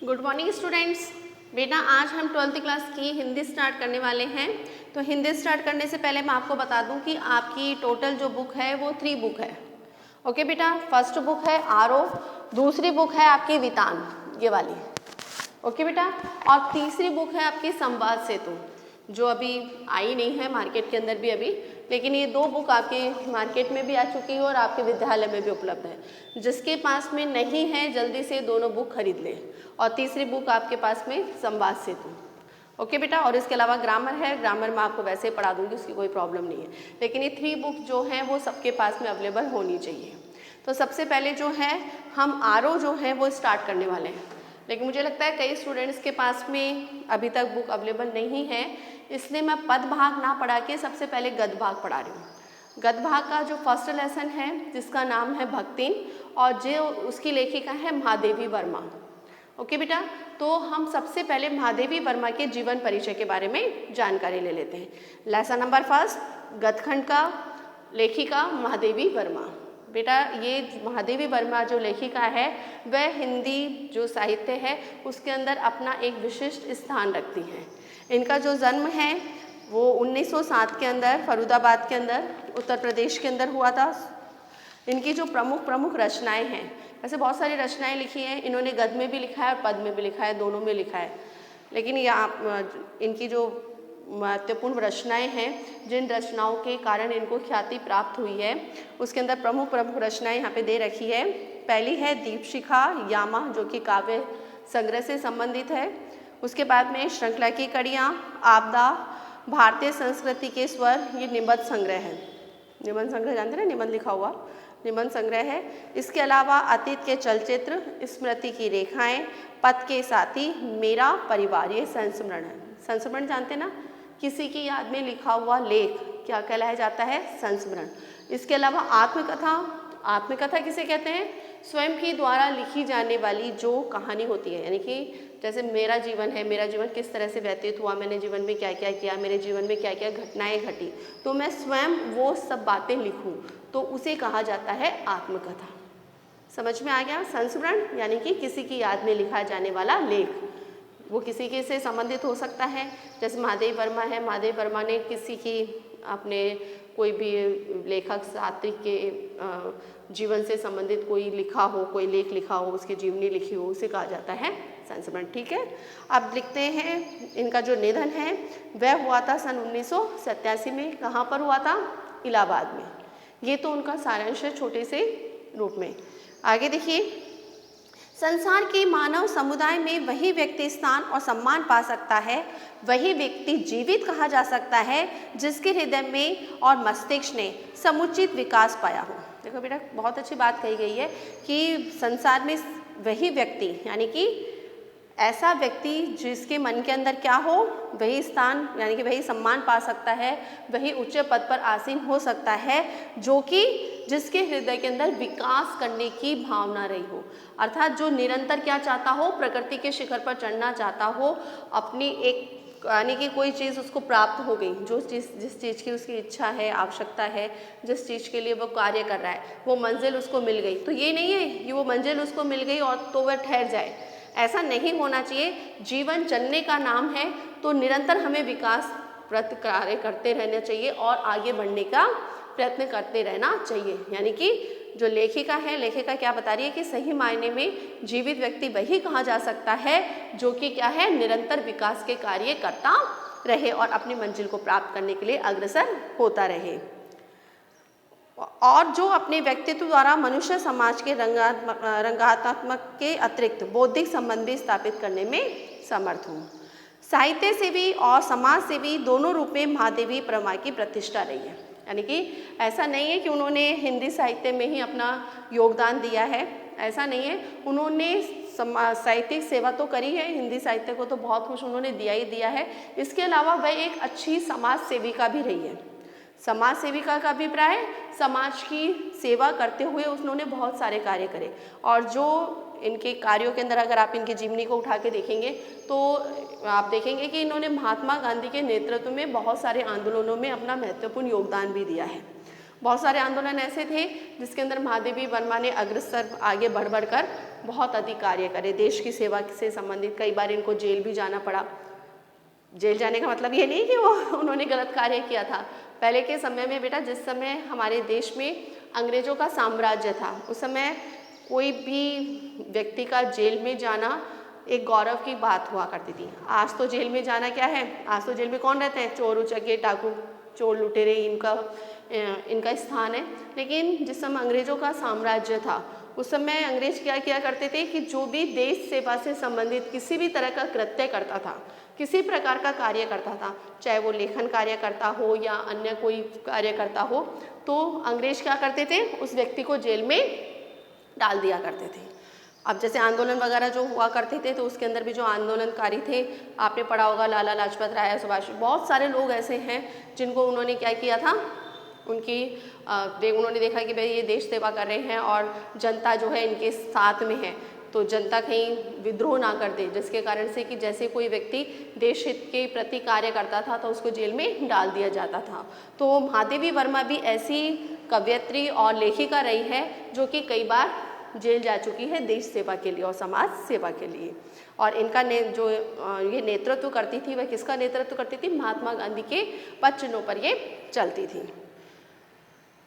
Good morning students. बेटा आज हम 12th क्लास की हिंदी स्टार्ट करने वाले हैं। तो हिंदी स्टार्ट करने से पहले मैं आपको बता दूं कि आपकी टोटल जो बुक है वो 3 बुक है। ओके बेटा, फर्स्ट बुक है आरो, दूसरी बुक है आपकी वितान ये वाली। ओके बेटा, और तीसरी बुक है आपकी संवाद सेतु जो अभी आई नहीं है मार्केट के अंदर भी अभी, लेकिन ये 2 बुक आपके मार्केट में भी आ चुकी है और आपके विद्यालय में भी उपलब्ध है। जिसके पास में नहीं है जल्दी से दोनों बुक खरीद लें। और तीसरी बुक आपके पास में संवाद सेतु। ओके बेटा, और इसके अलावा ग्रामर है, ग्रामर में आपको वैसे ही पढ़ा दूंगी, उसकी कोई प्रॉब्लम नहीं है, लेकिन ये 3 बुक जो हैं वो सबके पास में अवेलेबल होनी चाहिए। तो सबसे पहले जो है हम आरो जो है वो स्टार्ट करने वाले हैं, लेकिन मुझे लगता है कई स्टूडेंट्स के पास में अभी तक बुक अवेलेबल नहीं है, इसलिए मैं पद भाग ना पढ़ा के सबसे पहले गद भाग पढ़ा रही हूँ। गद भाग का जो फर्स्ट लेसन है जिसका नाम है भक्तिन और जो उसकी लेखिका है महादेवी वर्मा। ओके बेटा, तो हम सबसे पहले महादेवी वर्मा के जीवन परिचय के बारे में जानकारी ले लेते हैं। लेसन नंबर फर्स्ट, गदखंड का लेखिका महादेवी वर्मा। बेटा ये महादेवी वर्मा जो लेखिका है वह हिंदी जो साहित्य है उसके अंदर अपना एक विशिष्ट स्थान रखती हैं। इनका जो जन्म है वो 1907 के अंदर फरुदाबाद के अंदर उत्तर प्रदेश के अंदर हुआ था। इनकी जो प्रमुख रचनाएं हैं, वैसे बहुत सारी रचनाएं लिखी हैं, इन्होंने गद्य में भी लिखा है और पद में भी लिखा है, दोनों में लिखा है, लेकिन यहाँ इनकी जो महत्वपूर्ण रचनाएं हैं जिन रचनाओं के कारण इनको ख्याति प्राप्त हुई है उसके अंदर प्रमुख रचनाएं यहाँ पे दे रखी है। पहली है दीपशिखा यामा जो कि काव्य संग्रह से संबंधित है। उसके बाद में श्रृंखला की कड़ियाँ, आपदा, भारतीय संस्कृति के स्वर, ये निबंध संग्रह है। निबंध संग्रह जानते हैं, निबंध लिखा हुआ निबंध संग्रह है। इसके अलावा अतीत के चलचित्र, स्मृति की रेखाएं, पथ के साथी, मेरा परिवार, ये संस्मरण है। संस्मरण जानते ना, किसी की याद में लिखा हुआ लेख क्या कहलाया जाता है, संस्मरण। इसके अलावा आत्मकथा, आत्मकथा किसे कहते हैं, स्वयं की द्वारा लिखी जाने वाली जो कहानी होती है, यानी कि जैसे मेरा जीवन है, मेरा जीवन किस तरह से व्यतीत हुआ, मैंने जीवन में क्या क्या किया, मेरे जीवन में क्या क्या घटनाएं घटी, तो मैं स्वयं वो सब बातें लिखूं, तो उसे कहा जाता है आत्मकथा। समझ में आ गया। संस्मरण यानी कि किसी की याद में लिखा जाने वाला लेख, वो किसी के से संबंधित हो सकता है। जैसे महादेवी वर्मा है, महादेवी वर्मा ने किसी की अपने कोई भी लेखक सात्विक के जीवन से संबंधित कोई लिखा हो, कोई लेख लिखा हो, उसकी जीवनी लिखी हो, उसे कहा जाता है संस्मरण। ठीक है, अब लिखते हैं इनका जो निधन है वह हुआ था सन 1987 में। कहाँ पर हुआ था, इलाहाबाद में। ये तो उनका सारांश है छोटे से रूप में। आगे देखिए, संसार के मानव समुदाय में वही व्यक्ति स्थान और सम्मान पा सकता है, वही व्यक्ति जीवित कहा जा सकता है जिसके हृदय में और मस्तिष्क ने समुचित विकास पाया हो। देखो बेटा, बहुत अच्छी बात कही गई है कि संसार में वही व्यक्ति यानी कि ऐसा व्यक्ति जिसके मन के अंदर क्या हो वही स्थान यानी कि वही सम्मान पा सकता है, वही उच्च पद पर आसीन हो सकता है जो कि जिसके हृदय के अंदर विकास करने की भावना रही हो, अर्थात जो निरंतर क्या चाहता हो, प्रकृति के शिखर पर चढ़ना चाहता हो, अपनी एक यानी कि कोई चीज़ उसको प्राप्त हो गई, जो चीज़ जिस चीज़ की उसकी इच्छा है, आवश्यकता है, जिस चीज़ के लिए वो कार्य कर रहा है, वो मंजिल उसको मिल गई। तो ये नहीं है कि वो मंजिल उसको मिल गई और तो वह ठहर जाए, ऐसा नहीं होना चाहिए। जीवन चलने का नाम है, तो निरंतर हमें विकास प्रति कार्य करते रहना चाहिए और आगे बढ़ने का प्रयत्न करते रहना चाहिए। यानी कि जो लेखिका है, लेखिका क्या बता रही है कि सही मायने में जीवित व्यक्ति वही कहा जा सकता है जो कि क्या है, निरंतर विकास के कार्य करता रहे और अपनी मंजिल को प्राप्त करने के लिए अग्रसर होता रहे, और जो अपने व्यक्तित्व द्वारा मनुष्य समाज के रंगात्मक के अतिरिक्त बौद्धिक संबंध भी स्थापित करने में समर्थ हो। साहित्य से भी और समाज से भी दोनों रूप में महादेवी वर्मा की प्रतिष्ठा रही है। यानी कि ऐसा नहीं है कि उन्होंने हिंदी साहित्य में ही अपना योगदान दिया है, ऐसा नहीं है। उन्होंने साहित्यिक सेवा तो करी है, हिंदी साहित्य को तो बहुत कुछ उन्होंने दिया ही दिया है। इसके अलावा वह एक अच्छी समाज सेविका भी रही है। समाज सेविका का अभिप्राय, समाज की सेवा करते हुए उन्होंने बहुत सारे कार्य करे, और जो इनके कार्यों के अंदर अगर आप इनकी जीवनी को उठा के देखेंगे तो आप देखेंगे कि इन्होंने महात्मा गांधी के नेतृत्व में बहुत सारे आंदोलनों में अपना महत्वपूर्ण योगदान भी दिया है। बहुत सारे आंदोलन ऐसे थे जिसके अंदर महादेवी वर्मा ने अग्रसर आगे बढ़ कर बहुत अधिक कार्य करे, देश की सेवा से संबंधित। कई बार इनको जेल भी जाना पड़ा। जेल जाने का मतलब ये नहीं कि वो उन्होंने गलत कार्य किया था। पहले के समय में बेटा, जिस समय हमारे देश में अंग्रेजों का साम्राज्य था, उस समय कोई भी व्यक्ति का जेल में जाना एक गौरव की बात हुआ करती थी। आज तो जेल में जाना क्या है, आज तो जेल में कौन रहते हैं? चोर उचक्के, डाकू, चोर लुटेरे, इनका स्थान है। लेकिन जिस समय अंग्रेजों का साम्राज्य था, उस समय अंग्रेज क्या किया करते थे कि जो भी देश सेवा से संबंधित किसी भी तरह का कृत्य करता था, किसी प्रकार का कार्य करता था, चाहे वो लेखन कार्य करता हो या अन्य कोई कार्य करता हो, तो अंग्रेज क्या करते थे? उस व्यक्ति को जेल में डाल दिया करते थे। अब जैसे आंदोलन वगैरह जो हुआ करते थे, तो उसके अंदर भी जो आंदोलनकारी थे, आपने पढ़ा होगा लाला लाजपत राय, सुभाष, बहुत सारे लोग ऐसे हैं जिनको उन्होंने क्या किया था, उन्होंने देखा कि भाई ये देश सेवा कर रहे हैं और जनता जो है इनके साथ में है, तो जनता कहीं विद्रोह ना कर दे, जिसके कारण से कि जैसे कोई व्यक्ति देश हित के प्रति कार्य करता था तो उसको जेल में डाल दिया जाता था। तो महादेवी वर्मा भी ऐसी कवयित्री और लेखिका रही है जो कि कई बार जेल जा चुकी है देश सेवा के लिए और समाज सेवा के लिए। और इनका जो ये नेतृत्व करती थी, वह किसका नेतृत्व करती थी? महात्मा गांधी के पद चिन्हों पर ये चलती थी।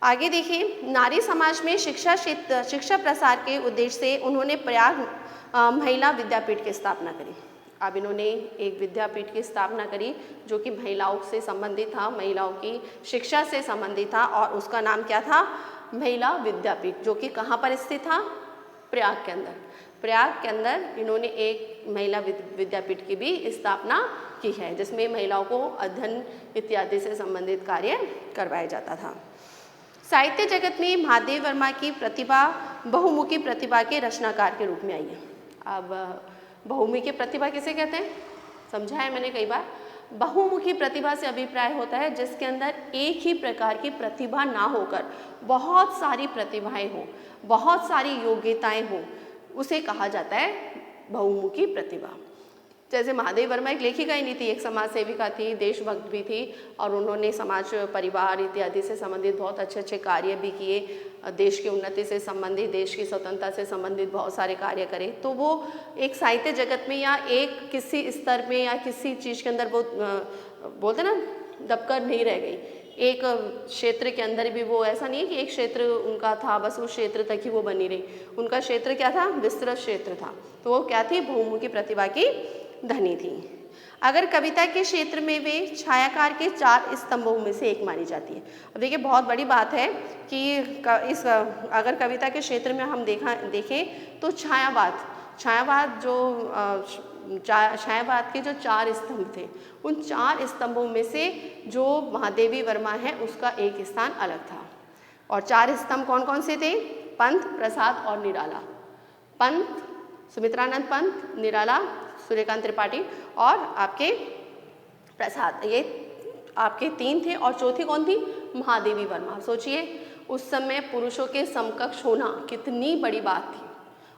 आगे देखिए, नारी समाज में शिक्षा प्रसार के उद्देश्य से उन्होंने प्रयाग महिला विद्यापीठ की स्थापना करी। अब इन्होंने एक विद्यापीठ की स्थापना करी जो कि महिलाओं से संबंधित था, महिलाओं की शिक्षा से संबंधित था, और उसका नाम क्या था? महिला विद्यापीठ, जो कि कहाँ पर स्थित था? प्रयाग के अंदर। प्रयाग के अंदर इन्होंने एक महिला विद्यापीठ की भी स्थापना की है, जिसमें महिलाओं को अध्ययन इत्यादि से संबंधित कार्य करवाया जाता था। साहित्य जगत में महादेवी वर्मा की प्रतिभा बहुमुखी प्रतिभा के रचनाकार के रूप में आई है। अब बहुमुखी प्रतिभा किसे कहते हैं? समझा है मैंने कई बार। बहुमुखी प्रतिभा से अभिप्राय होता है जिसके अंदर एक ही प्रकार की प्रतिभा ना होकर बहुत सारी प्रतिभाएं हो, बहुत सारी योग्यताएं हो, उसे कहा जाता है बहुमुखी प्रतिभा। जैसे महादेवी वर्मा एक लेखिका ही नहीं थी, एक समाज सेविका थी, देशभक्त भी थी, और उन्होंने समाज, परिवार इत्यादि से संबंधित बहुत अच्छे अच्छे कार्य भी किए, देश की उन्नति से संबंधित, देश की स्वतंत्रता से संबंधित बहुत सारे कार्य करे। तो वो एक साहित्य जगत में या एक किसी स्तर में या किसी चीज़ के अंदर वो बोलते ना दबकर नहीं रह गई। एक क्षेत्र के अंदर भी वो, ऐसा नहीं है कि एक क्षेत्र उनका था बस उस क्षेत्र तक ही वो बनी रही, उनका क्षेत्र क्या था? विस्तृत क्षेत्र था। तो वो क्या थी? बहुमुखी प्रतिभा की धनी थी। अगर कविता के क्षेत्र में वे छायाकार के 4 स्तंभों में से एक मानी जाती है। अब देखिए, बहुत बड़ी बात है कि अगर कविता के क्षेत्र में हम देखें तो छायावाद के जो 4 स्तंभ थे, उन 4 स्तंभों में से जो महादेवी वर्मा है उसका एक स्थान अलग था। और 4 स्तंभ कौन कौन से थे? पंत, प्रसाद और निराला। पंत सुमित्रानंद पंत, निराला सूर्यकांत त्रिपाठी, और आपके प्रसाद, ये आपके 3 थे। और चौथी कौन थी? महादेवी वर्मा। सोचिए, उस समय पुरुषों के समकक्ष होना कितनी बड़ी बात थी,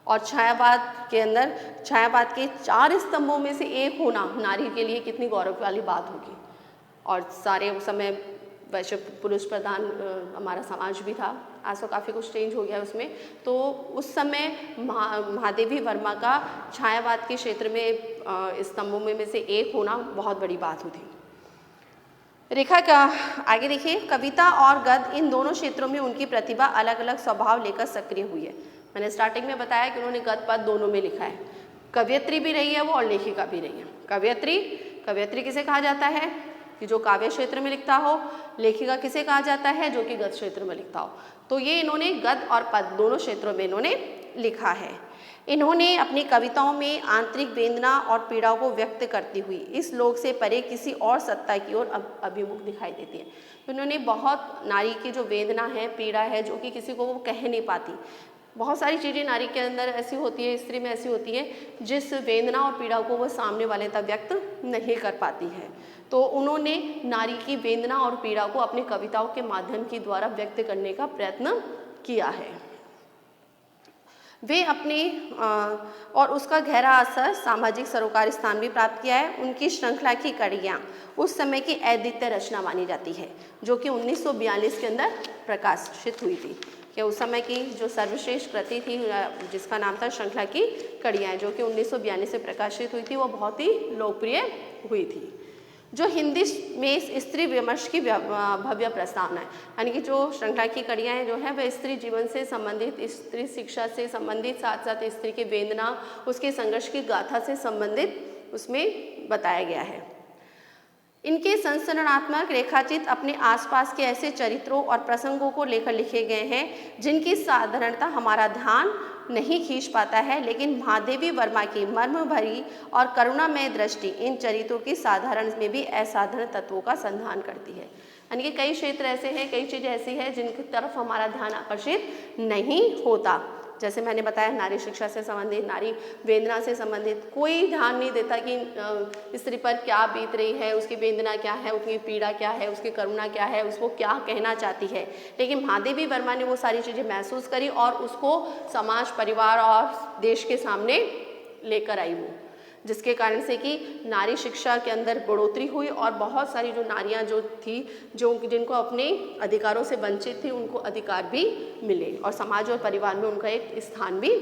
और छायावाद के अंदर छायावाद के 4 स्तंभों में से एक होना नारी के लिए कितनी गौरव वाली बात होगी। और सारे उस समय वैसे पुरुष प्रधान हमारा समाज भी था, आज तो काफ़ी कुछ चेंज हो गया उसमें। तो उस समय महादेवी वर्मा का छायावाद के क्षेत्र में स्तंभों में से एक होना बहुत बड़ी बात होती। रेखा का आगे देखिए, कविता और गद्य इन दोनों क्षेत्रों में उनकी प्रतिभा अलग अलग स्वभाव लेकर सक्रिय हुई है। मैंने स्टार्टिंग में बताया कि उन्होंने गद्य पद्य दोनों में लिखा है। कवयित्री भी रही है वो और लेखिका भी रही है। कवयित्री किसे कहा जाता है? कि जो काव्य क्षेत्र में लिखता हो। लेखिका किसे कहा जाता है? जो कि गद्य क्षेत्र में लिखता हो। तो ये इन्होंने गद्य और पद्य दोनों क्षेत्रों में इन्होंने लिखा है। इन्होंने अपनी कविताओं में आंतरिक वेदना और पीड़ाओं को व्यक्त करती हुई इस लोक से परे किसी और सत्ता की ओर अभिमुख दिखाई देती है। तो इन्होंने बहुत नारी की जो वेदना है, पीड़ा है, जो कि किसी को वो कह नहीं पाती, बहुत सारी चीज़ें नारी के अंदर ऐसी होती है, स्त्री में ऐसी होती है जिस वेदना और पीड़ा को वो सामने वाले तक व्यक्त नहीं कर पाती है। तो उन्होंने नारी की वेदना और पीड़ा को अपनी कविताओं के माध्यम के द्वारा व्यक्त करने का प्रयत्न किया है। वे अपने और उसका गहरा असर सामाजिक सरोकार स्थान भी प्राप्त किया है। उनकी श्रृंखला की कड़ियाँ उस समय की अद्वितीय रचना मानी जाती है, जो कि 1942 के अंदर प्रकाशित हुई थी। कि उस समय की जो सर्वश्रेष्ठ कृति थी जिसका नाम था श्रृंखला की कड़ियाँ, जो कि 1942 से प्रकाशित हुई थी, वो बहुत ही लोकप्रिय हुई थी। जो हिंदी में स्त्री विमर्श की भव्य प्रस्तावना है, यानी कि जो श्रृंखला की कड़ियाँ हैं जो है वह स्त्री जीवन से संबंधित, स्त्री शिक्षा से संबंधित, साथ साथ स्त्री की वेदना, उसके संघर्ष की गाथा से संबंधित उसमें बताया गया है। इनके संस्मरणात्मक रेखाचित्र अपने आसपास के ऐसे चरित्रों और प्रसंगों को लेकर लिखे गए हैं जिनकी साधारणता हमारा ध्यान नहीं खींच पाता है, लेकिन महादेवी वर्मा की मर्म भरी और करुणामय दृष्टि इन चरित्रों की साधारण में भी असाधारण तत्वों का संधान करती है। यानी कि कई क्षेत्र ऐसे हैं, कई चीज़ें ऐसी हैं जिनकी तरफ हमारा ध्यान आकर्षित नहीं होता। जैसे मैंने बताया, नारी शिक्षा से संबंधित, नारी वेदना से संबंधित कोई ध्यान नहीं देता कि स्त्री पर क्या बीत रही है, उसकी वेदना क्या है, उसकी पीड़ा क्या है, उसकी करुणा क्या है, उसको क्या कहना चाहती है। लेकिन महादेवी वर्मा ने वो सारी चीज़ें महसूस करी और उसको समाज, परिवार और देश के सामने लेकर आई वो, जिसके कारण से कि नारी शिक्षा के अंदर बढ़ोतरी हुई और बहुत सारी जो नारियां जो थी, जो जिनको अपने अधिकारों से वंचित थी, उनको अधिकार भी मिले और समाज और परिवार में उनका एक स्थान भी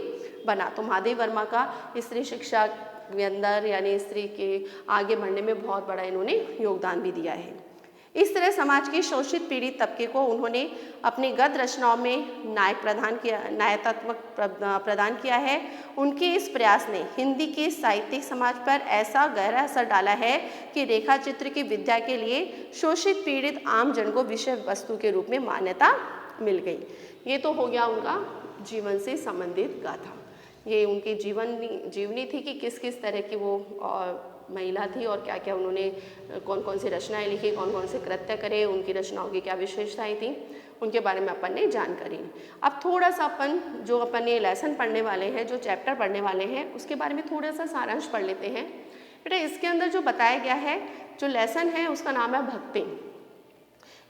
बना। तो महादेवी वर्मा का स्त्री शिक्षा के अंदर यानी स्त्री के आगे बढ़ने में बहुत बड़ा इन्होंने योगदान भी दिया है। इस तरह समाज के शोषित पीड़ित तबके को उन्होंने अपनी गद्य रचनाओं में नायकत्व प्रदान किया है। उनके इस प्रयास ने हिंदी के साहित्यिक समाज पर ऐसा गहरा असर डाला है कि रेखा चित्र की विद्या के लिए शोषित पीड़ित आम जन को विषय वस्तु के रूप में मान्यता मिल गई। ये तो हो गया उनका जीवन से संबंधित गाथा। ये उनकी जीवनी थी कि किस किस तरह की वो महिला थी और क्या क्या उन्होंने कौन कौन सी रचनाएं लिखी, कौन कौन से कृत्य करे, उनकी रचनाओं की क्या विशेषताएं थी, उनके बारे में अपन ने जानकारी। अब थोड़ा सा अपन ये लेसन पढ़ने वाले हैं, जो चैप्टर पढ़ने वाले हैं, उसके बारे में थोड़ा सा सारांश पढ़ लेते हैं। बेटा इसके अंदर जो बताया गया है, जो लेसन है उसका नाम है भक्ति।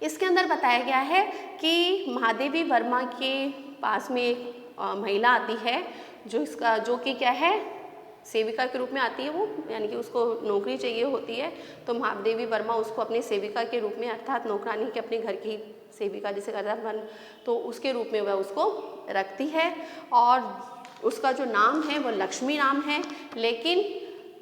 इसके अंदर बताया गया है कि महादेवी वर्मा के पास में एक महिला आती है जो कि क्या है, सेविका के रूप में आती है वो, यानी कि उसको नौकरी चाहिए होती है। तो महादेवी वर्मा उसको अपनी सेविका के रूप में, अर्थात नौकरानी के अपने घर की सेविका जिसे कहते हैं, तो उसके रूप में वह उसको रखती है और उसका जो नाम है वो लक्ष्मी नाम है। लेकिन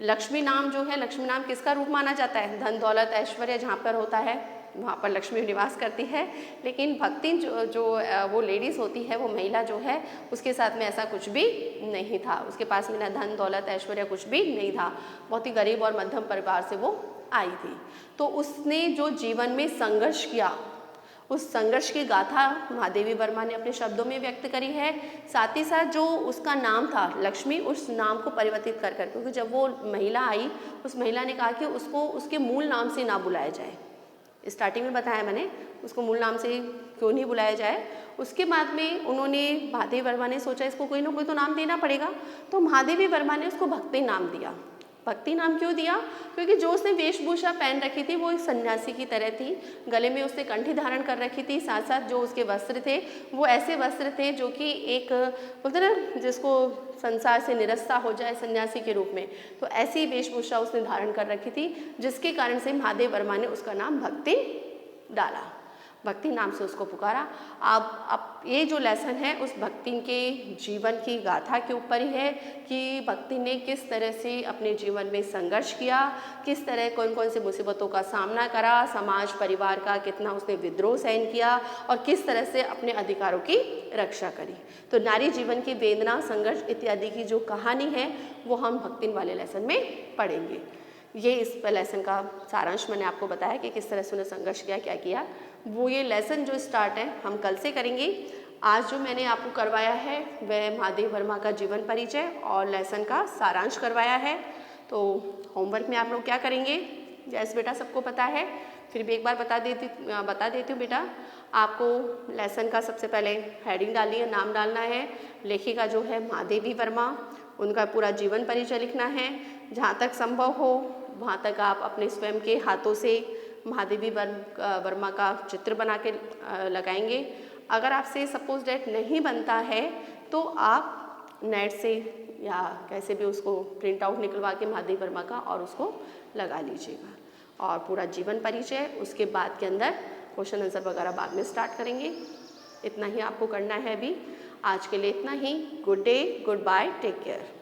लक्ष्मी नाम जो है, लक्ष्मी नाम किसका रूप माना जाता है? धन दौलत ऐश्वर्य जहाँ पर होता है वहाँ पर लक्ष्मी निवास करती है। लेकिन भक्ति जो वो लेडीज़ होती है, वो महिला जो है, उसके साथ में ऐसा कुछ भी नहीं था। उसके पास में ना धन दौलत ऐश्वर्य कुछ भी नहीं था। बहुत ही गरीब और मध्यम परिवार से वो आई थी। तो उसने जो जीवन में संघर्ष किया, उस संघर्ष की गाथा महादेवी वर्मा ने अपने शब्दों में व्यक्त करी है। साथ ही साथ जो उसका नाम था लक्ष्मी, उस नाम को परिवर्तित कर क्योंकि जब वो महिला आई, उस महिला ने कहा कि उसको उसके मूल नाम से ना बुलाया जाए। स्टार्टिंग में बताया मैंने, उसको मूल नाम से क्यों नहीं बुलाया जाए। उसके बाद में उन्होंने, महादेवी वर्मा ने सोचा इसको कोई ना कोई तो नाम देना पड़ेगा, तो महादेवी वर्मा ने उसको भक्ति नाम दिया। भक्ति नाम क्यों दिया? क्योंकि जो उसने वेशभूषा पहन रखी थी वो एक सन्यासी की तरह थी। गले में उसने कंठी धारण कर रखी थी। साथ साथ जो उसके वस्त्र थे वो ऐसे वस्त्र थे जो कि एक बोलते ना, जिसको संसार से निरस्ता हो जाए सन्यासी के रूप में, तो ऐसी वेशभूषा उसने धारण कर रखी थी, जिसके कारण से महादेवी वर्मा ने उसका नाम भक्ति डाला। भक्ति नाम से उसको पुकारा। अब ये जो लेसन है उस भक्ति के जीवन की गाथा के ऊपर ही है कि भक्ति ने किस तरह से अपने जीवन में संघर्ष किया, किस तरह कौन कौन सी मुसीबतों का सामना करा, समाज परिवार का कितना उसने विद्रोह सहन किया और किस तरह से अपने अधिकारों की रक्षा करी। तो नारी जीवन की वेदना, संघर्ष इत्यादि की जो कहानी है वो हम भक्ति वाले लेसन में पढ़ेंगे। ये इस लेसन का सारांश मैंने आपको बताया कि किस तरह से उन्हें संघर्ष किया, क्या किया। वो ये लेसन जो स्टार्ट है हम कल से करेंगे। आज जो मैंने आपको करवाया है वह महादेवी वर्मा का जीवन परिचय और लेसन का सारांश करवाया है। तो होमवर्क में आप लोग क्या करेंगे? जैसे बेटा सबको पता है, फिर भी एक बार बता देती हूँ बेटा। आपको लेसन का सबसे पहले हेडिंग डालनी है, नाम डालना है। लेखिका जो है महादेवी वर्मा, उनका पूरा जीवन परिचय लिखना है। जहाँ तक संभव हो वहाँ तक आप अपने स्वयं के हाथों से महादेवी वर्मा का चित्र बना के लगाएंगे। अगर आपसे सपोज डेट नहीं बनता है तो आप नेट से या कैसे भी उसको प्रिंट आउट निकलवा के महादेवी वर्मा का और उसको लगा लीजिएगा। और पूरा जीवन परिचय, उसके बाद के अंदर क्वेश्चन आंसर वगैरह बाद में स्टार्ट करेंगे। इतना ही आपको करना है अभी। आज के लिए इतना ही। Good day, goodbye, take care.